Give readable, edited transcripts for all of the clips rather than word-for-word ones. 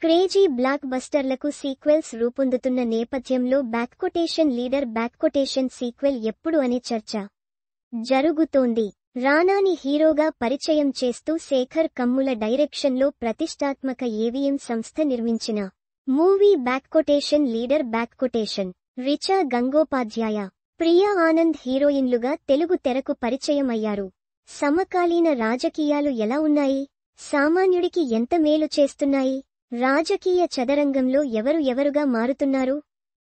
Crazy black బస్టర్లకు sequels రూపొందుతున్న నేపథ్యంలో బ్యాక్కొటేషన్ leader బ్యాక్కొటేషన్ sequel ఎప్పుడు అనే చర్చ జరుగుతోంది. రానాని హీరోగా పరిచయం చేస్తూ శేఖర్ కమ్ముల డైరెక్షన్లో ప్రతిష్టాత్మక ఏవిఎం సంస్థ నిర్మించిన మూవీ బ్యాక్కొటేషన్ లీడర్ బ్యాక్కొటేషన్ రిచా గంగోపాధ్యాయ, ప్రియా ఆనంద్ హీరోయిన్లుగా తెలుగు తెరకు పరిచయం అయ్యారు. సమకాలీన రాజకీయాలు ఎలా ఉన్నాయి? సామాన్యుడికి ఎంత మేలు చేస్తున్నాయి? రాజకీయ చదరంగంలో ఎవరుగా మారుతున్నారు?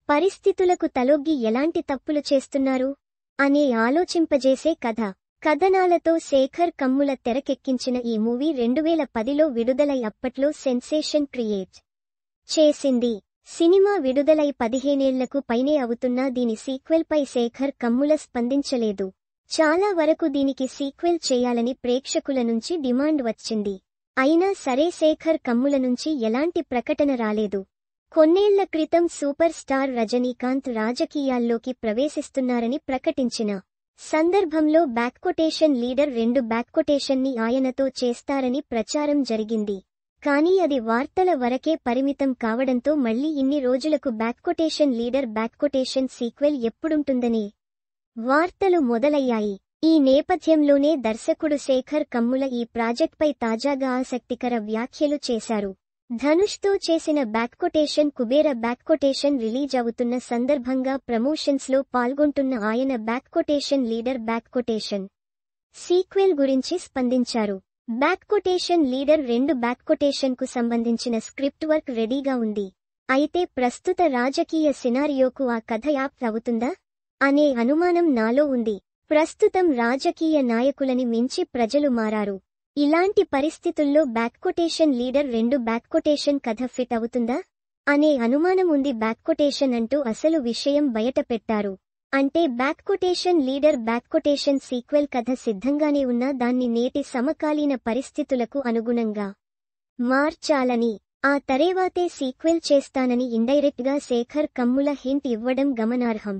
పరిస్థితులకు తలొగ్గి ఎలాంటి తప్పులు చేస్తున్నారు అనే ఆలోచింపజేసే కథనాలతో శేఖర్ కమ్ముల తెరకెక్కించిన ఈ మూవీ 2010లో విడుదలై అప్పట్లో సెన్సేషన్ క్రియేట్ చేసింది. సినిమా విడుదలై 15 ఏళ్లకు పైనే అవుతున్నా దీని సీక్వెల్పై శేఖర్ కమ్ముల స్పందించలేదు. చాలా వరకు దీనికి సీక్వెల్ చేయాలని ప్రేక్షకుల నుంచి డిమాండ్ వచ్చింది. అయినా సరే శేఖర్ కమ్ముల నుంచి ఎలాంటి ప్రకటన రాలేదు. కొన్నేళ్ల క్రితం సూపర్ స్టార్ రజనీకాంత్ రాజకీయాల్లోకి ప్రవేశిస్తున్నారని ప్రకటించిన సందర్భంలో బ్యాక్కొటేషన్ లీడర్ 2 బ్యాక్కొటేషన్ని ఆయనతో చేస్తారని ప్రచారం జరిగింది. కానీ అది వార్తల వరకే పరిమితం కావడంతో మళ్లీ ఇన్ని రోజులకు బ్యాక్కొటేషన్ లీడర్ బ్యాక్కొటేషన్ సీక్వెల్ ఎప్పుడుంటుందనే వార్తలు మొదలయ్యాయి. ఈ నేపథ్యంలోనే దర్శకుడు శేఖర్ కమ్ముల ఈ ప్రాజెక్ట్పై తాజాగా ఆసక్తికర వ్యాఖ్యలు చేశారు. ధనుష్తో చేసిన బ్యాక్కొటేషన్ కుబేర బ్యాక్కొటేషన్ రిలీజ్ అవుతున్న సందర్భంగా ప్రమోషన్స్లో పాల్గొంటున్న ఆయన బ్యాక్కొటేషన్ లీడర్ బ్యాక్కొటేషన్ సీక్వెల్ గురించి స్పందించారు. బ్యాక్కొటేషన్ లీడర్ 2 బ్యాక్కొటేషన్కు సంబంధించిన స్క్రిప్ట్ వర్క్ రెడీగా ఉంది. అయితే ప్రస్తుత రాజకీయ సినారియోకు ఆ కథ యాప్ట్ అవుతుందా అనే అనుమానం నాలో ఉంది. ప్రస్తుతం రాజకీయ నాయకులని మించి ప్రజలు మారారు. ఇలాంటి పరిస్థితుల్లో బ్యాక్కొటేషన్ లీడర్ 2 బ్యాక్కొటేషన్ కథ ఫిట్ అవుతుందా అనే అనుమానం ఉంది. బ్యాక్కొటేషన్ అంటూ అసలు విషయం బయట పెట్టారు. అంటే బ్యాక్కొటేషన్ లీడర్ బ్యాక్కొటేషన్ సీక్వెల్ కథ సిద్ధంగానే ఉన్నా దాన్ని నేటి సమకాలీన పరిస్థితులకు అనుగుణంగా మార్చాలని, ఆ తరేవాతే సీక్వెల్ చేస్తానని ఇండైరెక్ట్ గా శేఖర్ కమ్ముల హింట్ ఇవ్వడం గమనార్హం.